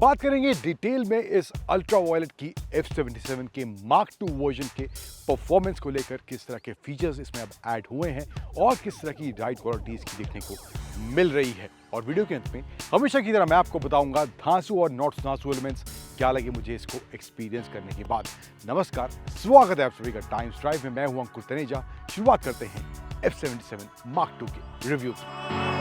बात करेंगे डिटेल में इस अल्ट्रा वायलेट की F77 के मार्क II वर्जन के परफॉर्मेंस को लेकर, किस तरह के फीचर्स इसमें अब ऐड हुए हैं और किस तरह की राइड क्वालिटी इसकी देखने को मिल रही है। और वीडियो के अंत में हमेशा की तरह मैं आपको बताऊंगा धांसू और नॉट धांसू एलिमेंट्स क्या लगे मुझे इसको एक्सपीरियंस करने के बाद। नमस्कार, स्वागत है आप सभी का टाइम्स ड्राइव में। मैं हूं अंकुर तनेजा। शुरुआत करते हैं F77 मार्क II के रिव्यू से।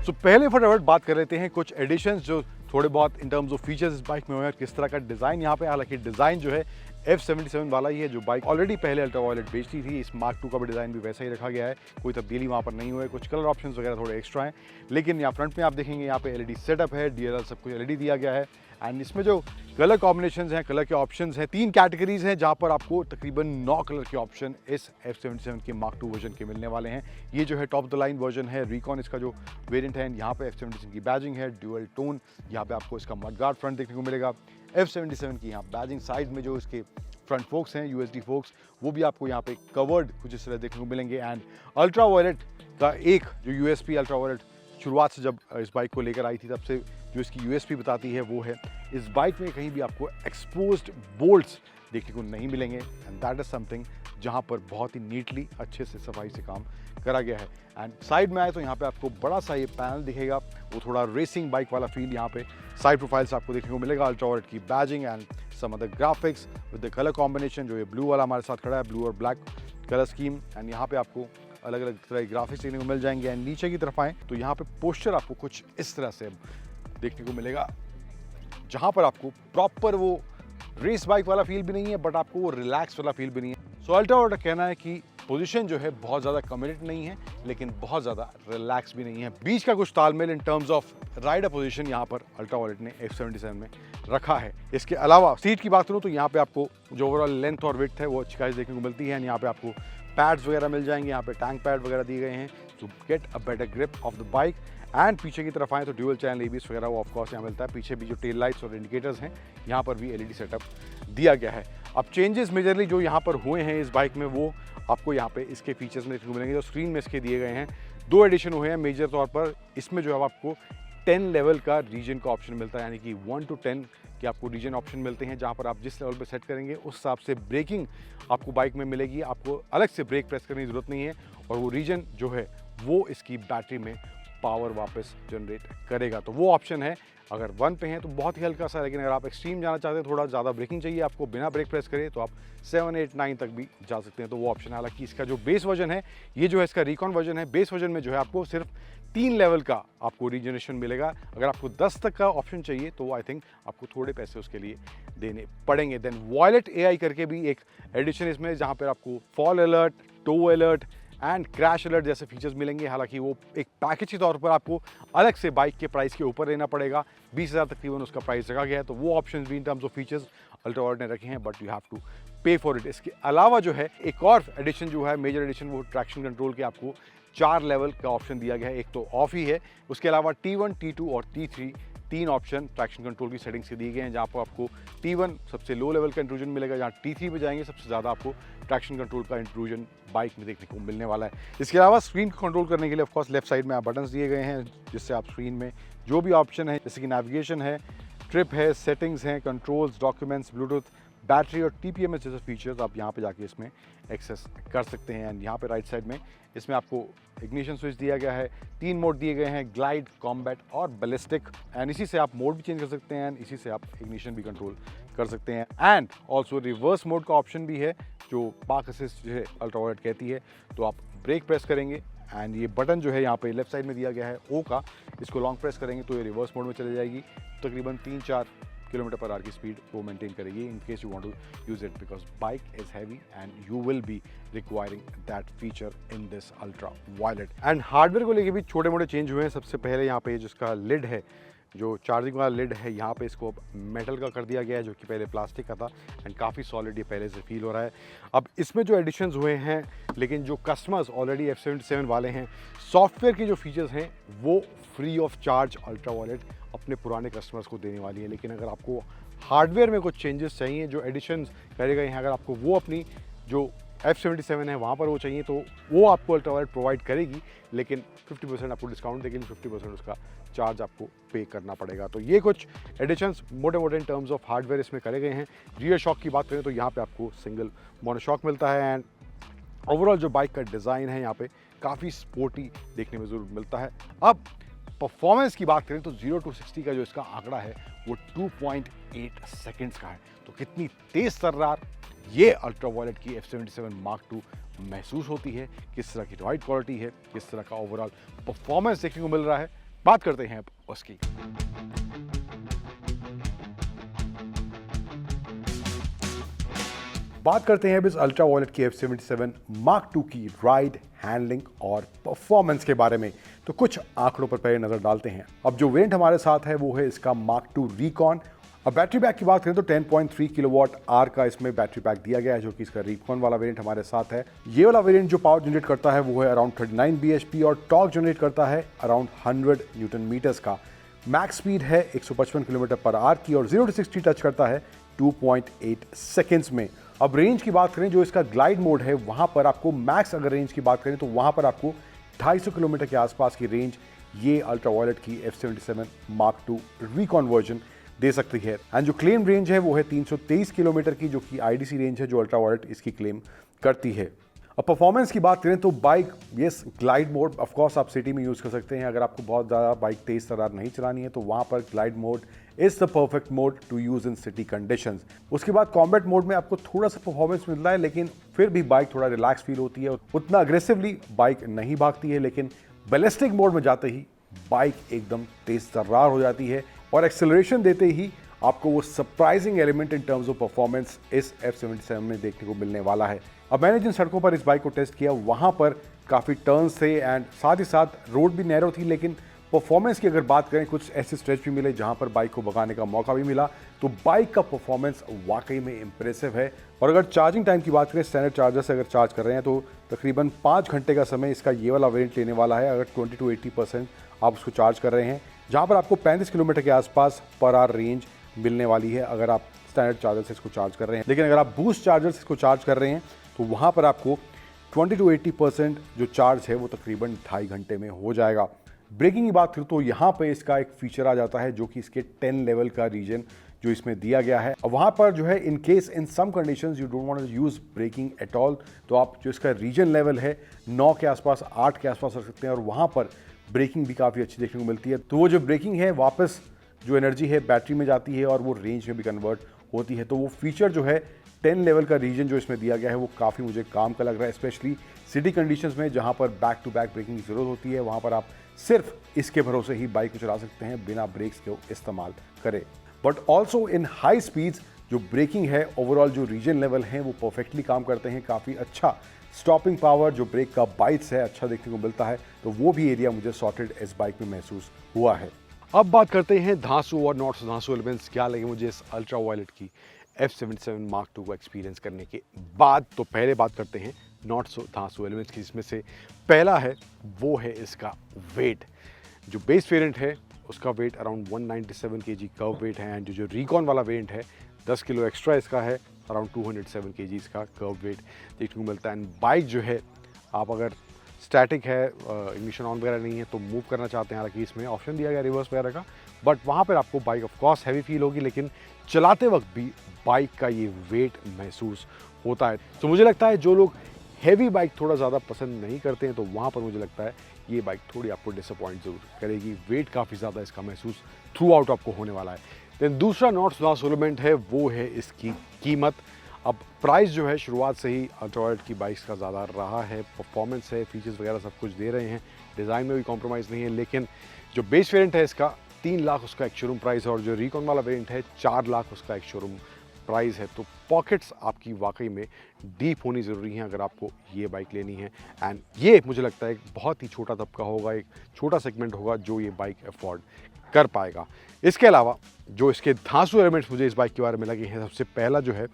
तो पहले फटाफट बात कर लेते हैं कुछ एडिशंस जो थोड़े बहुत इन टर्म्स ऑफ फीचर्स इस बाइक में हुए हैं, किस तरह का डिज़ाइन यहाँ पे। हालांकि डिज़ाइन जो है F77 वाला ही है जो बाइक ऑलरेडी पहले अल्ट्रा वायलेट बेचती थी। इस मार्क II का भी डिज़ाइन भी वैसा ही रखा गया है, कोई तब्दीली वहाँ पर नहीं हुआ है। कुछ कलर ऑप्शंस वगैरह थोड़े एक्स्ट्रा हैं, लेकिन यहाँ फ्रंट में आप देखेंगे यहाँ पे LED सेटअप है, DRL सब कुछ LED दिया गया है। एंड इसमें जो कलर कॉम्बिनेशंस हैं, कलर के ऑप्शंस हैं, 3 कैटेगरीज हैं जहाँ पर आपको तकरीबन 9 कलर के ऑप्शन इस F77 के मार्क II वर्जन के मिलने वाले हैं। ये जो है टॉप द लाइन वर्जन है, रिकॉन इसका जो वेरिएंट है। यहाँ पे F77 की बैजिंग है, ड्यूअल टोन। यहाँ पे आपको इसका मडगार्ड फ्रंट देखने को मिलेगा। F77 की यहाँ बैजिंग साइड में जो इसके फ्रंट फोक्स हैं, USD फोक्स, वो भी आपको यहाँ पे कवर्ड कुछ इस तरह देखने को मिलेंगे। एंड अल्ट्रा वायलेट का एक जो USP अल्ट्रा वायलेट शुरुआत से जब इस बाइक को लेकर आई थी तब से जो इसकी USP बताती है वो है इस बाइक में कहीं भी आपको एक्सपोज्ड बोल्ट्स देखने को नहीं मिलेंगे। एंड दैट इज समथिंग जहाँ पर बहुत ही नीटली अच्छे से सफाई से काम करा गया है। एंड साइड में आए तो यहाँ पे आपको बड़ा सा ये पैनल दिखेगा, वो थोड़ा रेसिंग बाइक वाला फील यहाँ पे साइड प्रोफाइल्स आपको देखने को मिलेगा। अल्ट्रा वायलेट की badging and some other graphics with the colour combination, जो ये ब्लू वाला हमारे साथ खड़ा है, ब्लू और ब्लैक कलर स्कीम। एंड यहाँ पे आपको अलग अलग तरह के ग्राफिक्स देखने को मिल जाएंगे। एंड नीचे की तरफ आए तो यहाँ पे पोस्टर आपको कुछ इस तरह से देखने को मिलेगा, जहाँ पर आपको प्रॉपर वो रेस बाइक वाला फील भी नहीं है, बट आपको वो रिलैक्स वाला फील भी नहीं है। सो अल्ट्रा वायलेट का कहना है कि पोजीशन जो है बहुत ज़्यादा कमिटेड नहीं है, लेकिन बहुत ज़्यादा रिलैक्स भी नहीं है। बीच का कुछ तालमेल in terms of rider position यहाँ पर अल्ट्रा वायलेट ने F77 में रखा है। इसके अलावा सीट की बात करूँ तो यहाँ पे आपको जो ओवरऑल लेंथ और विड्थ है वो अच्छी खासी देखने को मिलती है। यहाँ पे आपको पैड्स वगैरह मिल जाएंगे, यहाँ पे टैंक पैड वगैरह दिए गए हैं to get a better grip of the bike. And पीछे की तरफ आए तो ड्यूअल चैनल ABS वगैरह वो ऑफकोर्स यहाँ मिलता है। पीछे भी जो टेल लाइट्स और इंडिकेटर्स हैं यहाँ पर भी LED सेटअप दिया गया है। अब चेंजेस मेजरली जो यहाँ पर हुए हैं इस बाइक में वो आपको यहाँ पे इसके फीचर्स में देखने को मिलेंगे। जो स्क्रीन में इसके दिए गए हैं 2 एडिशन हुए हैं मेजर तौर पर। इसमें जो है आपको 10 लेवल का रीजन का ऑप्शन मिलता है, यानी कि 1 to 10 के आपको रीजन ऑप्शन मिलते हैं, जहाँ पर आप जिस लेवल पर सेट करेंगे उस हिसाब से ब्रेकिंग आपको बाइक में मिलेगी। आपको अलग से ब्रेक प्रेस करने की ज़रूरत नहीं है, और वो रीजन जो है वो इसकी बैटरी में पावर वापस जनरेट करेगा। तो वो ऑप्शन है। अगर 1 पे हैं तो बहुत ही हल्का सा, लेकिन अगर आप एक्सट्रीम जाना चाहते हैं, थोड़ा ज़्यादा ब्रेकिंग चाहिए आपको बिना ब्रेक प्रेस करे, तो आप 7, 8, 9 तक भी जा सकते हैं। तो वो ऑप्शन है। हालांकि इसका जो बेस वर्जन है, ये जो है इसका रिकॉन वर्जन है, बेस वर्जन में जो है आपको सिर्फ 3 लेवल का आपको रीजनरेशन मिलेगा। अगर आपको 10 तक का ऑप्शन चाहिए तो आई थिंक आपको थोड़े पैसे उसके लिए देने पड़ेंगे। देन वायलेट AI करके भी एक एडिशन इसमें, जहाँ पर आपको fall alert, tow alert and crash alert जैसे फीचर्स मिलेंगे। हालांकि वो एक पैकेज के तौर पर आपको अलग से बाइक के प्राइस के ऊपर लेना पड़ेगा। 20,000 तकरीबन उसका प्राइस रखा गया है। तो वो ऑप्शंस भी in terms of features Ultraviolette ने रखे हैं, but you have to pay for it. इसके अलावा जो है एक और एडिशन जो है मेजर एडिशन, वो ट्रैक्शन कंट्रोल के आपको 4 लेवल का ऑप्शन दिया गया है। एक तो ऑफ ही है, उसके अलावा T1, T2 और T3 3 ऑप्शन ट्रैक्शन कंट्रोल की सेटिंग्स से दिए गए हैं, जहाँ पर आपको T1 सबसे लो लेवल का इंट्रूजन मिलेगा, जहाँ T3 पे जाएंगे सबसे ज़्यादा आपको ट्रैक्शन कंट्रोल का इंट्रूजन बाइक में देखने को मिलने वाला है। इसके अलावा स्क्रीन को कंट्रोल करने के लिए ऑफकोर्स लेफ्ट साइड में आप बटन्स दिए गए हैं, जिससे आप स्क्रीन में जो भी ऑप्शन है, जैसे कि नेविगेशन है, ट्रिप है, सेटिंग्स हैं, कंट्रोल्स, डॉक्यूमेंट्स, ब्लूटूथ, बैटरी और TPMS जैसे फीचर्स आप यहाँ पे जाके इसमें एक्सेस कर सकते हैं। एंड यहाँ पे राइट साइड में इसमें आपको इग्निशन स्विच दिया गया है। 3 मोड दिए गए हैं, ग्लाइड, कॉम्बैट और बैलिस्टिक। एंड इसी से आप मोड भी चेंज कर सकते हैं, एंड इसी से आप इग्निशन भी कंट्रोल कर सकते हैं। एंड ऑल्सो रिवर्स मोड का ऑप्शन भी है, जो पार्क असिस्ट जो है अल्ट्रा वायलेट कहती है। तो आप ब्रेक प्रेस करेंगे एंड ये बटन जो है यहाँ पे लेफ्ट साइड में दिया गया है O का, इसको लॉन्ग प्रेस करेंगे तो ये रिवर्स मोड में चली जाएगी। तकरीबन 3-4 km/h की स्पीड वो मेंटेन करेगी in case you want to use it, because bike is heavy and you will be requiring that feature in this Ultraviolette. And hardware को लेके भी छोटे मोटे चेंज हुए हैं। सबसे पहले यहाँ पे जिसका लिड है जो चार्जिंग वाला लिड है यहाँ पे इसको अब मेटल का कर दिया गया है, जो कि पहले प्लास्टिक का था एंड काफ़ी सॉलिड ये पहले से फील हो रहा है। अब इसमें जो एडिशंस हुए हैं, लेकिन जो कस्टमर्स ऑलरेडी F77 वाले हैं, सॉफ्टवेयर के जो फीचर्स हैं वो free of charge Ultraviolette अपने पुराने कस्टमर्स को देने वाली है। लेकिन अगर आपको हार्डवेयर में कुछ चेंजेस चाहिए, जो एडिशंस करे गए हैं, अगर आपको वो अपनी जो F77 है वहाँ पर वो चाहिए, तो वो आपको अल्ट्रा वायलेट प्रोवाइड करेगी, लेकिन 50% आपको डिस्काउंट देगी, 50% उसका चार्ज आपको पे करना पड़ेगा। तो ये कुछ एडिशंस मोटे मोटे इन टर्म्स ऑफ हार्डवेयर इसमें करे गए हैं। रियर शॉक की बात करें तो यहाँ पे आपको सिंगल मोनोशॉक मिलता है एंड ओवरऑल जो बाइक का डिज़ाइन है यहाँ पे काफ़ी स्पोर्टी देखने में ज़रूर मिलता है। अब परफॉर्मेंस की बात करें तो 0 to 60 का जो इसका आंकड़ा है वो 2.8 सेकेंड्स का है। तो कितनी तेज़ तर्रार ये अल्ट्रा वायलेट की F77 Mark II महसूस होती है, किस तरह की राइड क्वालिटी है, किस तरह का ओवरऑल परफॉर्मेंस देखने को मिल रहा है, बात करते हैं अब उसकी। बात करते हैं अब इस अल्ट्रा वायलेट की F77 Mark II की राइड, हैंडलिंग और परफॉर्मेंस के बारे में। तो कुछ आंकड़ों पर पहले नजर डालते हैं। अब जो वेरिएंट हमारे साथ है वो है इसका Mark II Recon। अब बैटरी पैक की बात करें तो 10.3 किलोवाट आवर का इसमें बैटरी पैक दिया गया है, जो कि इसका Recon वाला वेरिएंट हमारे साथ है। ये वाला वेरिएंट जो पावर जनरेट करता है वो है अराउंड 39 bhp और टॉर्क जनरेट करता है अराउंड 100 न्यूटन मीटर्स का। मैक्स स्पीड है 155 किलोमीटर पर आवर की और 0 to 60 टच करता है 2.8 सेकेंड्स में। अब रेंज की बात करें, जो इसका ग्लाइड मोड है वहां पर आपको मैक्स अगर रेंज की बात करें तो वहां पर आपको 250 किलोमीटर के आसपास की रेंज ये अल्ट्रा वायलेट की F77 Mark II Recon version दे सकती है। एंड जो क्लेम रेंज है वो है 323 किलोमीटर की, जो कि IDC रेंज है जो अल्ट्रा वायलेट इसकी क्लेम करती है। अब परफॉर्मेंस की बात करें तो bike yes glide mode of course आप सिटी में यूज़ कर सकते हैं। अगर आपको बहुत ज़्यादा बाइक तेज़ तर्रार नहीं चलानी है तो वहाँ पर glide mode is the perfect mode to use in city conditions. उसके बाद कॉम्बैट मोड में आपको थोड़ा सा परफॉर्मेंस मिलता है, लेकिन फिर भी बाइक थोड़ा रिलैक्स फील होती है, उतना अग्रेसिवली बाइक नहीं भागती है। लेकिन बैलिस्टिक मोड में जाते ही बाइक एकदम तेज़ तर्रार हो जाती है और एक्सेलरेशन देते ही आपको वो surprising element in terms of performance इस F77 में देखने को मिलने वाला है। अब मैंने जिन सड़कों पर इस बाइक को टेस्ट किया वहाँ पर काफ़ी टर्न्स थे एंड साथ ही साथ रोड भी नैरो थी, लेकिन परफॉर्मेंस की अगर बात करें कुछ ऐसे स्ट्रेच भी मिले जहाँ पर बाइक को भगाने का मौका भी मिला, तो बाइक का परफॉर्मेंस वाकई में इम्प्रेसिव है। और अगर चार्जिंग टाइम की बात करें, स्टैंडर्ड चार्जर से अगर चार्ज कर रहे हैं तो तकरीबन 5 घंटे का समय इसका ये वाला वेरिएंट लेने वाला है, अगर 20 to 80% आप उसको चार्ज कर रहे हैं, जहाँ पर आपको 35 किलोमीटर के आसपास पर आवर रेंज मिलने वाली है अगर आप स्टैंडर्ड चार्जर से इसको चार्ज कर रहे हैं। लेकिन अगर आप बूस्ट चार्जर से इसको चार्ज कर रहे हैं तो वहाँ पर आपको 20 to 80% जो चार्ज है वो तकरीबन 2.5 घंटे में हो जाएगा। ब्रेकिंग की बात करूँ तो यहाँ पे इसका एक फीचर आ जाता है जो कि इसके 10 लेवल का रीजन जो इसमें दिया गया है। अब वहाँ पर जो है in case in some conditions you don't want to use braking at all, तो आप जो इसका रीजन लेवल है 9 के आसपास 8 के आसपास रख सकते हैं और वहाँ पर ब्रेकिंग भी काफ़ी अच्छी देखने को मिलती है। तो वो जो ब्रेकिंग है वापस जो एनर्जी है बैटरी में जाती है और वो रेंज में भी कन्वर्ट होती है। तो वो फीचर जो है 10 लेवल का रीजन जो इसमें दिया गया है वो काफ़ी मुझे काम का लग रहा है, स्पेशली सिटी कंडीशंस में जहाँ पर बैक टू बैक ब्रेकिंग की ज़रूरत होती है। वहाँ पर आप सिर्फ इसके भरोसे ही बाइक को चला सकते हैं बिना ब्रेक्स के इस्तेमाल करें। But also in high speeds जो ब्रेकिंग है ओवरऑल जो रीजन लेवल हैं वो परफेक्टली काम करते हैं। काफ़ी अच्छा स्टॉपिंग पावर जो ब्रेक का बाइट्स है अच्छा देखने को मिलता है, तो वो भी एरिया मुझे सॉर्टेड इस बाइक में महसूस हुआ है। अब बात करते हैं धांसू और नॉट धांसू एलिमेंट्स क्या लगे मुझे इस अल्ट्रा वायलेट की F77 Mark II को एक्सपीरियंस करने के बाद। तो पहले बात करते हैं नॉट सो धांसू एलिमेंट्स की, जिसमें से पहला है वो है इसका वेट। जो बेस वेरिएंट है उसका weight around 197 kg kerb weight है एंड जो रिकॉन वाला वेरिएंट है 10 किलो एक्स्ट्रा इसका है, अराउंड 207 kg इसका कर्व वेट देखने को मिलता है। एंड बाइक जो है आप अगर स्टैटिक है, इग्निशन ऑन वगैरह नहीं है तो मूव करना चाहते हैं, हालांकि इसमें ऑप्शन दिया गया रिवर्स वगैरह का, बट वहाँ पर आपको bike of course heavy feel होगी, लेकिन चलाते वक्त भी बाइक का ये वेट महसूस होता है। तो मुझे लगता है जो लोग हैवी बाइक थोड़ा ज़्यादा पसंद नहीं करते हैं तो वहाँ पर मुझे लगता है ये बाइक थोड़ी आपको डिसअपॉइंट ज़रूर करेगी। वेट काफ़ी ज़्यादा इसका महसूस थ्रू आउट आपको होने वाला है। देन दूसरा नॉट लॉस एलिमेंट है वो है इसकी कीमत। अब प्राइस जो है शुरुआत से ही अल्ट्रा वायलेट की बाइक्स का ज़्यादा रहा है, परफॉर्मेंस है, फीचर्स वगैरह सब कुछ दे रहे हैं, डिज़ाइन में भी कॉम्प्रोमाइज़ नहीं है, लेकिन जो बेस वेरिएंट है इसका 3 लाख उसका एक शोरूम प्राइस है और जो रिकॉन वाला वेरिएंट है 4 लाख उसका एक शोरूम प्राइस है। तो पॉकेट्स आपकी वाकई में डीप होनी ज़रूरी हैं अगर आपको ये बाइक लेनी है। एंड ये मुझे लगता है एक बहुत ही छोटा तबका होगा, एक छोटा सेगमेंट होगा जो ये बाइक अफोर्ड कर पाएगा। इसके अलावा जो इसके धांसू एलिमेंट्स मुझे इस बाइक के बारे में लगे हैं, सबसे पहला जो है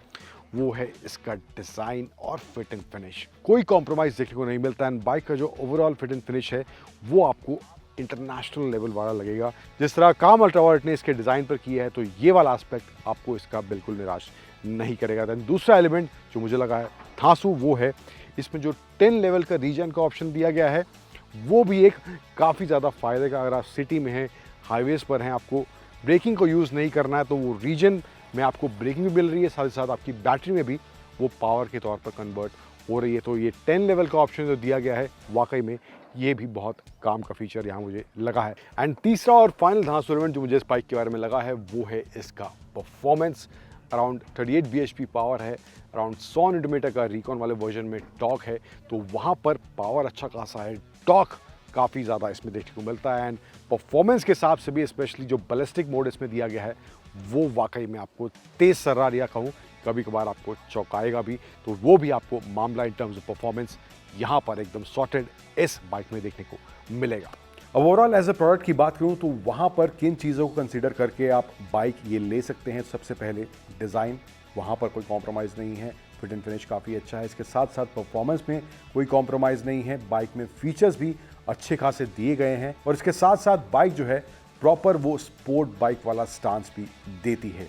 वो है इसका डिज़ाइन और फिट एंड फिनिश। कोई कॉम्प्रोमाइज़ देखने को नहीं मिलता एंड बाइक का जो ओवरऑल फिट एंड फिनिश है वो आपको इंटरनेशनल लेवल वाला लगेगा। जिस तरह काम अल्ट्रावायलेट ने इसके डिज़ाइन पर किया है तो ये वाला एस्पेक्ट आपको इसका बिल्कुल निराश नहीं करेगा। दैन दूसरा एलिमेंट जो मुझे लगा है धांसू वो है इसमें जो 10 लेवल का रीजन का ऑप्शन दिया गया है, वो भी एक काफ़ी ज़्यादा फ़ायदे का। अगर आप सिटी में हैं, हाईवेज़ पर हैं, आपको ब्रेकिंग को यूज़ नहीं करना है तो वो रीजन में आपको ब्रेकिंग भी मिल रही है, साथ ही साथ आपकी बैटरी में भी वो पावर के तौर पर कन्वर्ट हो रही है। तो ये 10 लेवल का ऑप्शन जो दिया गया है वाकई में ये भी बहुत काम का फीचर यहाँ मुझे लगा है। एंड तीसरा और फाइनल धांसू एलिमेंट जो मुझे इस बाइक के बारे में लगा है वो है इसका परफॉर्मेंस। अराउंड 38 bhp पावर है, अराउंड 100 Nm का रिकॉन वाले वर्जन में टॉर्क है, तो वहाँ पर पावर अच्छा खासा है, टॉर्क काफ़ी ज़्यादा इसमें देखने को मिलता है। एंड परफॉर्मेंस के हिसाब से भी स्पेशली जो बैलिस्टिक मोड इसमें दिया गया है वो वाकई में आपको तेज़ सर्रार या कहूँ कभी कभार आपको चौंकाएगा भी, तो वो भी आपको मामला इन टर्म्स ऑफ परफॉर्मेंस यहाँ पर एकदम सॉर्टेड इस बाइक में देखने को मिलेगा। अब ओवरऑल एज ए प्रोडक्ट की बात करूँ तो वहाँ पर किन चीज़ों को कंसीडर करके आप बाइक ये ले सकते हैं। सबसे पहले डिज़ाइन, वहाँ पर कोई कॉम्प्रोमाइज़ नहीं है, फिट एंड फिनिश काफ़ी अच्छा है। इसके साथ साथ परफॉर्मेंस में कोई कॉम्प्रोमाइज़ नहीं है, बाइक में फीचर्स भी अच्छे खासे दिए गए हैं और इसके साथ साथ बाइक जो है प्रॉपर वो स्पोर्ट बाइक वाला स्टांस भी देती है।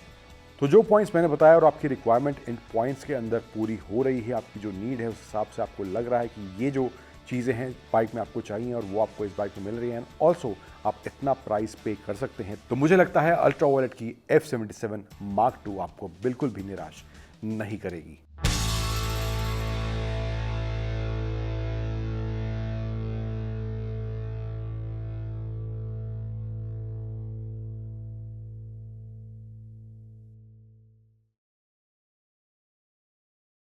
तो जो पॉइंट्स मैंने बताया और आपकी रिक्वायरमेंट इन पॉइंट्स के अंदर पूरी हो रही है, आपकी जो नीड है उस हिसाब से आपको लग रहा है कि ये जो चीज़ें हैं बाइक में आपको चाहिए और वो आपको इस बाइक में मिल रही हैं, ऑल्सो आप इतना प्राइस पे कर सकते हैं, तो मुझे लगता है अल्ट्रावायलेट की F77 Mark II आपको बिल्कुल भी निराश नहीं करेगी।